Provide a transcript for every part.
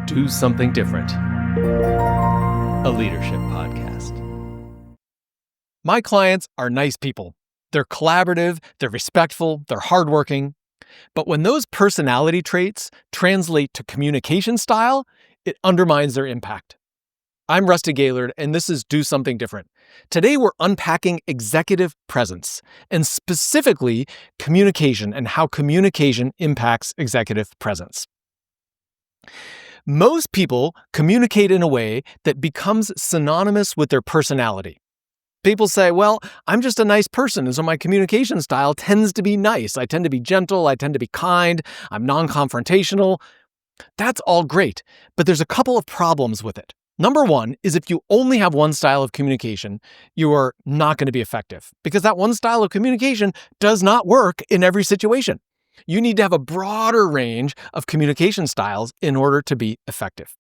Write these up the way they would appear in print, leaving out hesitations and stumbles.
Do Something Different, a leadership podcast. My clients are nice people. They're collaborative, they're respectful, they're hardworking. But when those personality traits translate to communication style, it undermines their impact. I'm Rusty Gaylord, and this is Do Something Different. Today, we're unpacking executive presence, and specifically communication and how communication impacts executive presence. Most people communicate in a way that becomes synonymous with their personality. People say, well, I'm just a nice person, and so my communication style tends to be nice. I tend to be gentle, I tend to be kind, I'm non-confrontational. That's all great, but there's a couple of problems with it. Number one is if you only have one style of communication, you are not going to be effective because that one style of communication does not work in every situation. You need to have a broader range of communication styles in order to be effective.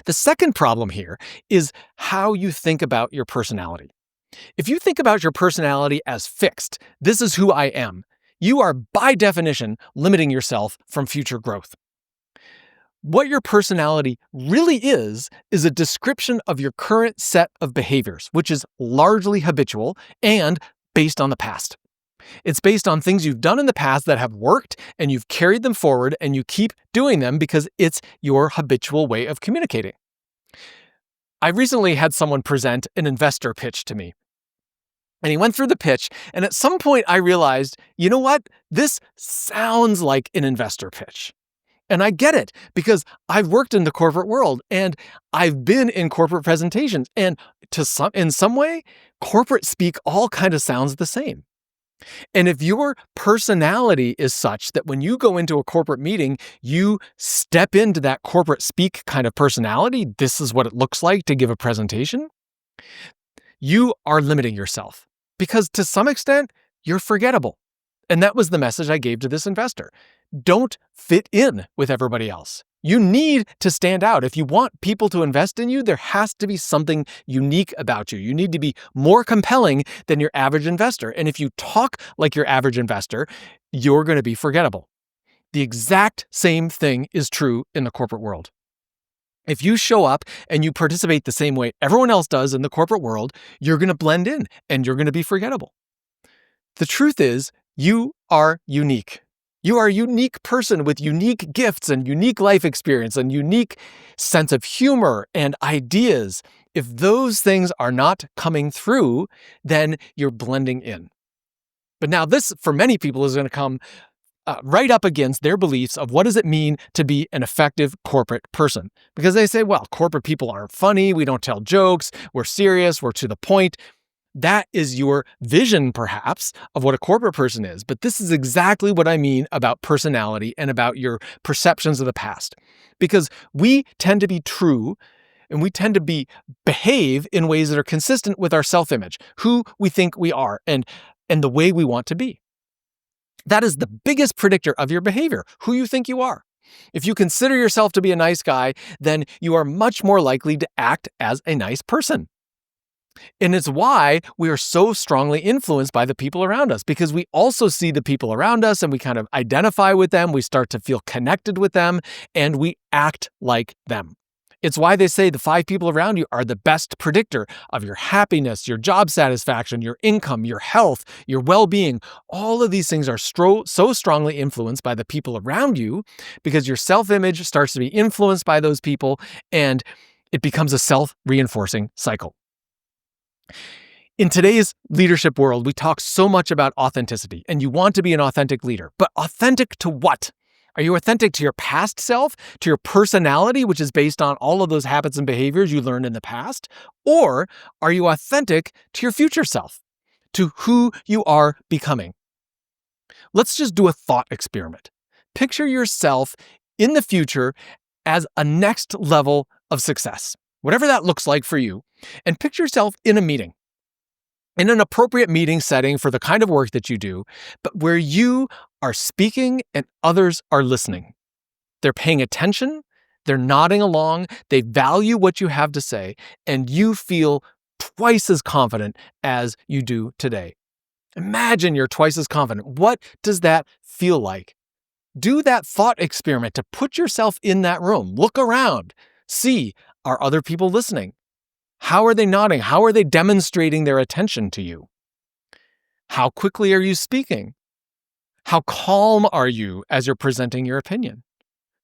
The second problem here is how you think about your personality. If you think about your personality as fixed, this is who I am, you are by definition limiting yourself from future growth. What your personality really is a description of your current set of behaviors, which is largely habitual and based on the past. It's based on things you've done in the past that have worked and you've carried them forward and you keep doing them because it's your habitual way of communicating. I recently had someone present an investor pitch to me. And he went through the pitch, and at some point I realized, you know what? This sounds like an investor pitch. And I get it because I've worked in the corporate world and I've been in corporate presentations. And in some way, corporate speak all kind of sounds the same. And if your personality is such that when you go into a corporate meeting, you step into that corporate speak kind of personality, this is what it looks like to give a presentation, you are limiting yourself because to some extent, you're forgettable. And that was the message I gave to this investor. Don't fit in with everybody else. You need to stand out. If you want people to invest in you, there has to be something unique about you. You need to be more compelling than your average investor. And if you talk like your average investor, you're going to be forgettable. The exact same thing is true in the corporate world. If you show up and you participate the same way everyone else does in the corporate world, you're going to blend in and you're going to be forgettable. The truth is, you are unique. You are a unique person with unique gifts and unique life experience and unique sense of humor and ideas. If those things are not coming through, then you're blending in. But now this, for many people, is going to come right up against their beliefs of what does it mean to be an effective corporate person. Because they say, well, corporate people aren't funny, we don't tell jokes, we're serious, we're to the point. That is your vision, perhaps, of what a corporate person is. But this is exactly what I mean about personality and about your perceptions of the past. Because we tend to be true and we tend to behave in ways that are consistent with our self-image, who we think we are and the way we want to be. That is the biggest predictor of your behavior, who you think you are. If you consider yourself to be a nice guy, then you are much more likely to act as a nice person. And it's why we are so strongly influenced by the people around us, because we also see the people around us and we kind of identify with them. We start to feel connected with them and we act like them. It's why they say the 5 people around you are the best predictor of your happiness, your job satisfaction, your income, your health, your well-being. All of these things are so strongly influenced by the people around you because your self-image starts to be influenced by those people and it becomes a self-reinforcing cycle. In today's leadership world, we talk so much about authenticity, and you want to be an authentic leader. But authentic to what? Are you authentic to your past self, to your personality, which is based on all of those habits and behaviors you learned in the past? Or are you authentic to your future self, to who you are becoming? Let's just do a thought experiment. Picture yourself in the future as a next level of success, whatever that looks like for you, and picture yourself in a meeting, in an appropriate meeting setting for the kind of work that you do, but where you are speaking and others are listening. They're paying attention, they're nodding along, they value what you have to say, and you feel twice as confident as you do today. Imagine you're twice as confident. What does that feel like? Do that thought experiment to put yourself in that room. Look around. See, are other people listening? How are they nodding? How are they demonstrating their attention to you? How quickly are you speaking? How calm are you as you're presenting your opinion?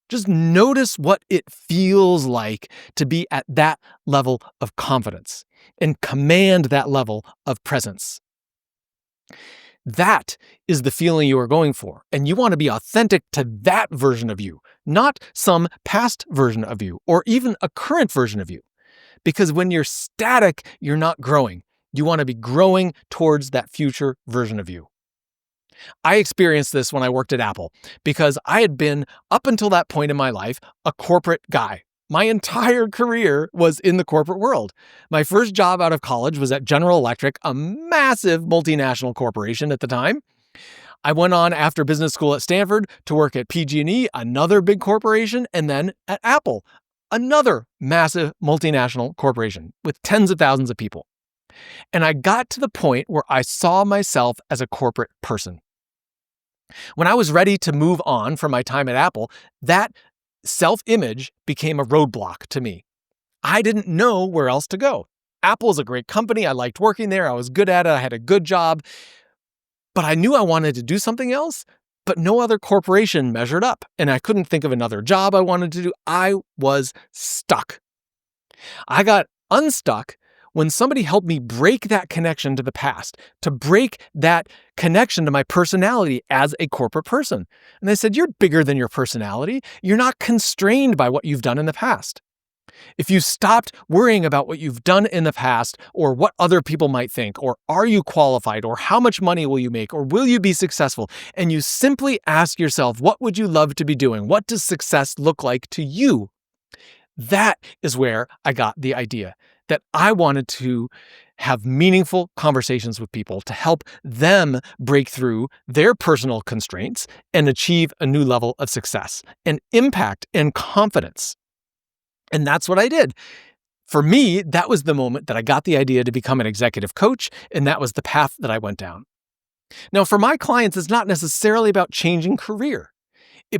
Just notice what it feels like to be at that level of confidence and command that level of presence. That is the feeling you are going for, and you want to be authentic to that version of you, not some past version of you or even a current version of you. Because when you're static, you're not growing. You want to be growing towards that future version of you. I experienced this when I worked at Apple because I had been, up until that point in my life, a corporate guy. My entire career was in the corporate world. My first job out of college was at General Electric, a massive multinational corporation at the time. I went on after business school at Stanford to work at PG&E, another big corporation, and then at Apple, another massive multinational corporation with tens of thousands of people. And I got to the point where I saw myself as a corporate person. When I was ready to move on from my time at Apple, that self-image became a roadblock to me. I didn't know where else to go. Apple is a great company. I liked working there. I was good at it. I had a good job. But I knew I wanted to do something else, but no other corporation measured up. And I couldn't think of another job I wanted to do. I was stuck. I got unstuck when somebody helped me break that connection to the past, to break that connection to my personality as a corporate person. And they said, you're bigger than your personality. You're not constrained by what you've done in the past. If you stopped worrying about what you've done in the past or what other people might think, or are you qualified, or how much money will you make, or will you be successful, and you simply ask yourself, what would you love to be doing? What does success look like to you? That is where I got the idea that I wanted to have meaningful conversations with people to help them break through their personal constraints and achieve a new level of success and impact and confidence. And that's what I did. For me, that was the moment that I got the idea to become an executive coach, and that was the path that I went down. Now, for my clients, it's not necessarily about changing career,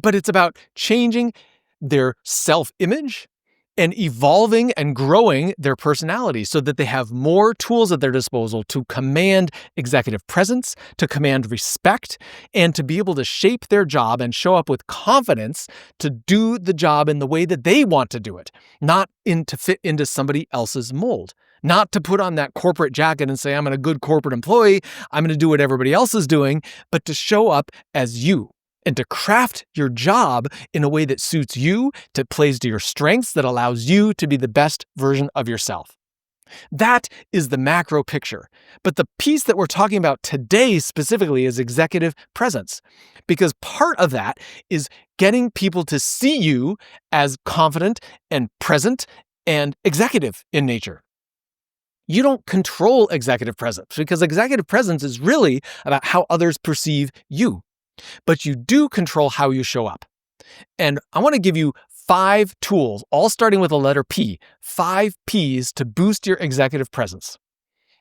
but it's about changing their self-image and evolving and growing their personality so that they have more tools at their disposal to command executive presence, to command respect, and to be able to shape their job and show up with confidence to do the job in the way that they want to do it, not to fit into somebody else's mold. Not to put on that corporate jacket and say, I'm a good corporate employee, I'm going to do what everybody else is doing, but to show up as you. And to craft your job in a way that suits you, that plays to your strengths, that allows you to be the best version of yourself. That is the macro picture. But the piece that we're talking about today specifically is executive presence. Because part of that is getting people to see you as confident and present and executive in nature. You don't control executive presence because executive presence is really about how others perceive you. But you do control how you show up. And I want to give you 5 tools, all starting with the letter P, 5 Ps to boost your executive presence.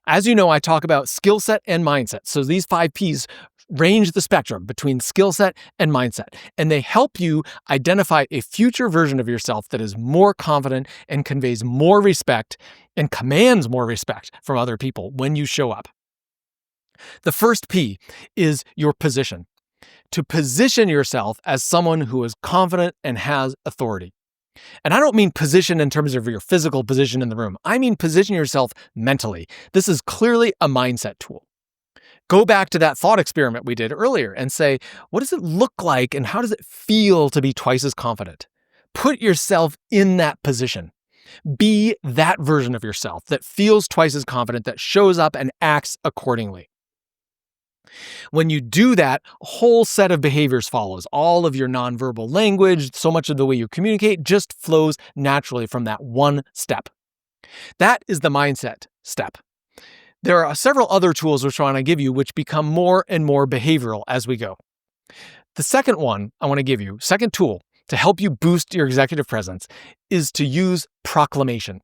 As you know, I talk about skill set and mindset. So these 5 Ps range the spectrum between skill set and mindset, and they help you identify a future version of yourself that is more confident and conveys more respect and commands more respect from other people when you show up. The first P is your position. To position yourself as someone who is confident and has authority. And I don't mean position in terms of your physical position in the room. I mean position yourself mentally. This is clearly a mindset tool. Go back to that thought experiment we did earlier and say, what does it look like and how does it feel to be twice as confident? Put yourself in that position. Be that version of yourself that feels twice as confident, that shows up and acts accordingly. When you do that, a whole set of behaviors follows. All of your nonverbal language, so much of the way you communicate just flows naturally from that one step. That is the mindset step. There are several other tools which I want to give you which become more and more behavioral as we go. The second one I want to give you, second tool to help you boost your executive presence, is to use proclamation.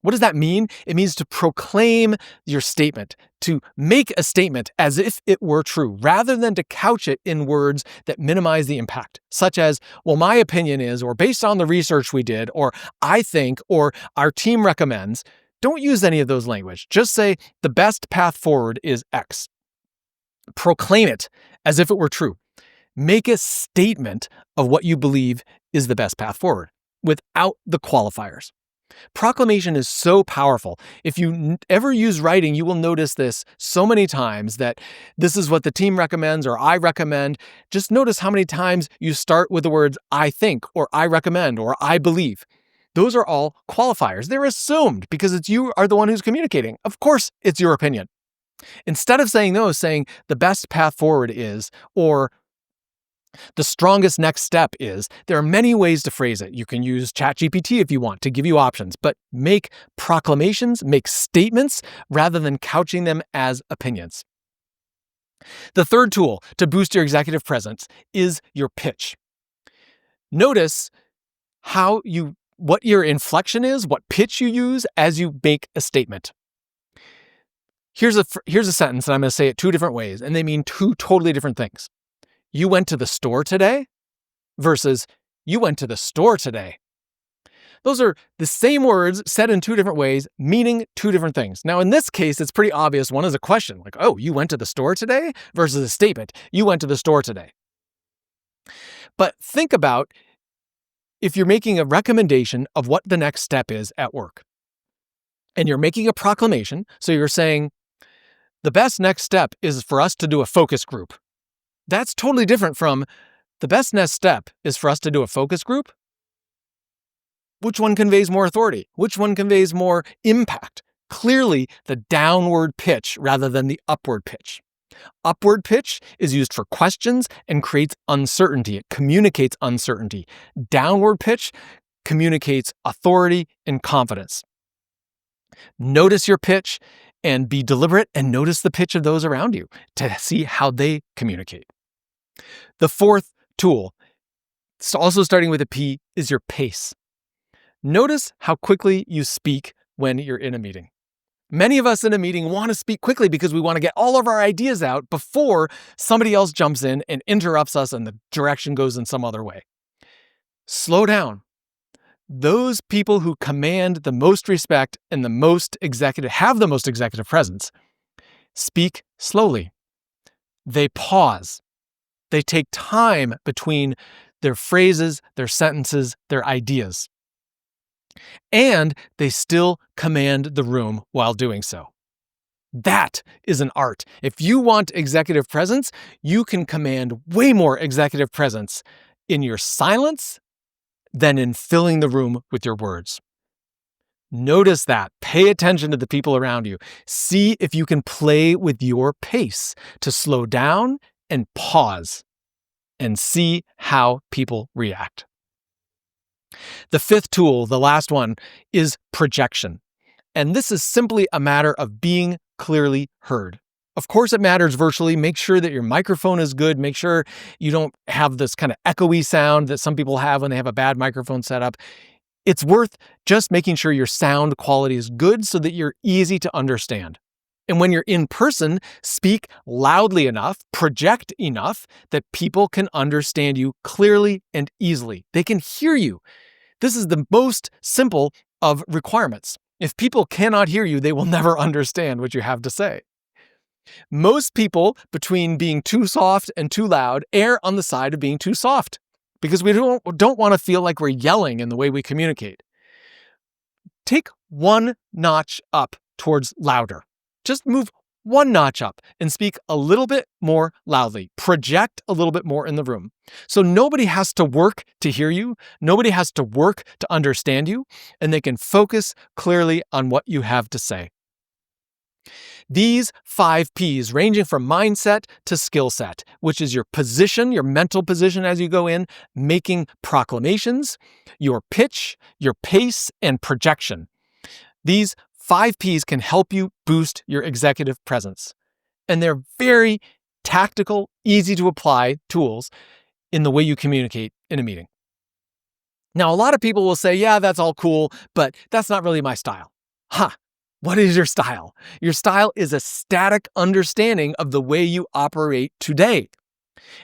What does that mean? It means to proclaim your statement, to make a statement as if it were true, rather than to couch it in words that minimize the impact, such as, well, my opinion is, or based on the research we did, or I think, or our team recommends. Don't use any of those language. Just say the best path forward is X. Proclaim it as if it were true. Make a statement of what you believe is the best path forward without the qualifiers. Proclamation is so powerful. If you ever use writing, you will notice this so many times that this is what the team recommends or I recommend. Just notice how many times you start with the words I think or I recommend or I believe. Those are all qualifiers. They're assumed because you are the one who's communicating. Of course, it's your opinion. Instead of saying those, saying the best path forward is, or the strongest next step is, there are many ways to phrase it. You can use ChatGPT if you want to give you options, but make proclamations, make statements rather than couching them as opinions. The third tool to boost your executive presence is your pitch. Notice what your inflection is, what pitch you use as you make a statement. Here's a sentence, and I'm going to say it two different ways, and they mean two totally different things. You went to the store today versus you went to the store today. Those are the same words said in two different ways, meaning two different things. Now, in this case, it's pretty obvious. One is a question, like, oh, you went to the store today, versus a statement, you went to the store today. But think about if you're making a recommendation of what the next step is at work. And you're making a proclamation, so you're saying, the best next step is for us to do a focus group. That's totally different from the best next step is for us to do a focus group. Which one conveys more authority? Which one conveys more impact? Clearly, the downward pitch rather than the upward pitch. Upward pitch is used for questions and creates uncertainty. It communicates uncertainty. Downward pitch communicates authority and confidence. Notice your pitch and be deliberate and notice the pitch of those around you to see how they communicate. The fourth tool, also starting with a P, is your pace. Notice how quickly you speak when you're in a meeting. Many of us in a meeting want to speak quickly because we want to get all of our ideas out before somebody else jumps in and interrupts us and the direction goes in some other way. Slow down. Those people who command the most respect and have the most executive presence, speak slowly. They pause. They take time between their phrases, their sentences, their ideas. And they still command the room while doing so. That is an art. If you want executive presence, you can command way more executive presence in your silence than in filling the room with your words. Notice that. Pay attention to the people around you. See if you can play with your pace to slow down and pause and see how people react. The fifth tool, the last one, is projection. And this is simply a matter of being clearly heard. Of course, it matters virtually. Make sure that your microphone is good. Make sure you don't have this kind of echoey sound that some people have when they have a bad microphone setup. It's worth just making sure your sound quality is good so that you're easy to understand. And when you're in person, speak loudly enough, project enough that people can understand you clearly and easily. They can hear you. This is the most simple of requirements. If people cannot hear you, they will never understand what you have to say. Most people, between being too soft and too loud, err on the side of being too soft because we don't want to feel like we're yelling in the way we communicate. Take one notch up towards louder. Just move one notch up and speak a little bit more loudly. Project a little bit more in the room. So nobody has to work to hear you. Nobody has to work to understand you, and they can focus clearly on what you have to say. These 5 Ps, ranging from mindset to skill set, which is your position, your mental position as you go in, making proclamations, your pitch, your pace, and projection. These 5 Ps can help you boost your executive presence. And they're very tactical, easy to apply tools in the way you communicate in a meeting. Now, a lot of people will say, yeah, that's all cool, but that's not really my style. What is your style? Your style is a static understanding of the way you operate today.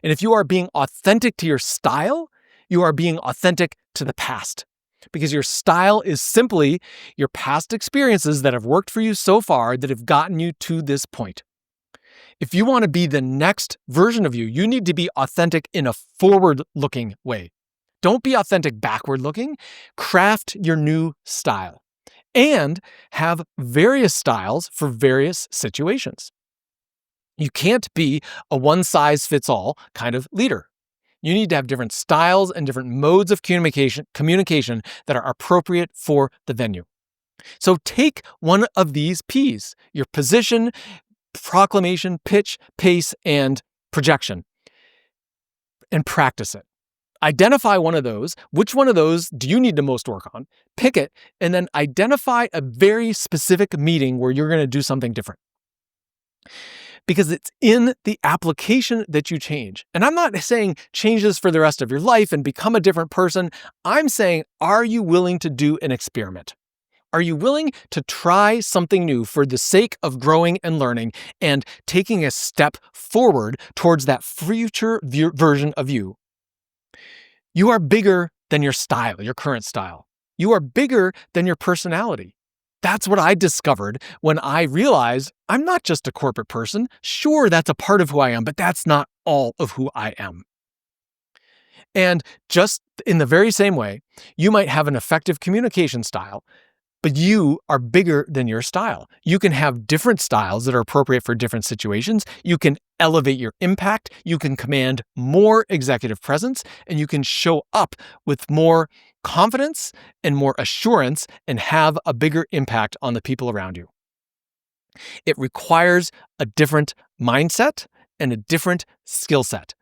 And if you are being authentic to your style, you are being authentic to the past. Because your style is simply your past experiences that have worked for you so far that have gotten you to this point. If you want to be the next version of you, you need to be authentic in a forward-looking way. Don't be authentic backward-looking. Craft your new style and have various styles for various situations. You can't be a one-size-fits-all kind of leader. You need to have different styles and different modes of communication that are appropriate for the venue. So take one of these P's, your position, proclamation, pitch, pace, and projection, and practice it. Identify one of those. Which one of those do you need the most work on? Pick it, and then identify a very specific meeting where you're going to do something different. Because it's in the application that you change. And I'm not saying change this for the rest of your life and become a different person. I'm saying, are you willing to do an experiment? Are you willing to try something new for the sake of growing and learning and taking a step forward towards that future version of you? You are bigger than your style, your current style. You are bigger than your personality. That's what I discovered when I realized I'm not just a corporate person. Sure, that's a part of who I am, but that's not all of who I am. And just in the very same way, you might have an effective communication style, but you are bigger than your style. You can have different styles that are appropriate for different situations. You can elevate your impact. You can command more executive presence, and you can show up with more confidence and more assurance and have a bigger impact on the people around you. It requires a different mindset and a different skill set.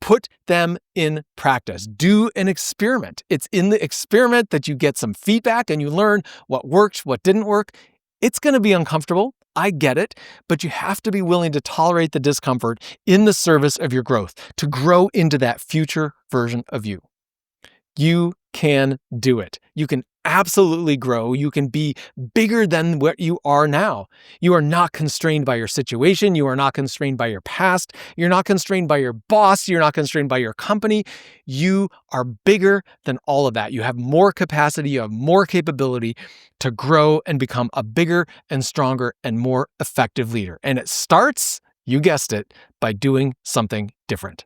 Put them in practice. Do an experiment. It's in the experiment that you get some feedback and you learn what worked, what didn't work. It's going to be uncomfortable. I get it, but you have to be willing to tolerate the discomfort in the service of your growth, to grow into that future version of you. You can do it. You can absolutely grow. You can be bigger than what you are now. You are not constrained by your situation. You are not constrained by your past. You're not constrained by your boss. You're not constrained by your company. You are bigger than all of that. You have more capacity. You have more capability to grow and become a bigger and stronger and more effective leader. And it starts, you guessed it, by doing something different.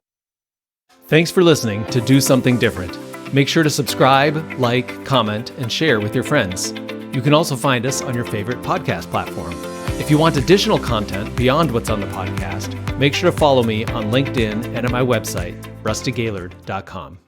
Thanks for listening to Do Something Different. Make sure to subscribe, like, comment, and share with your friends. You can also find us on your favorite podcast platform. If you want additional content beyond what's on the podcast, make sure to follow me on LinkedIn and at my website, rustygaylord.com.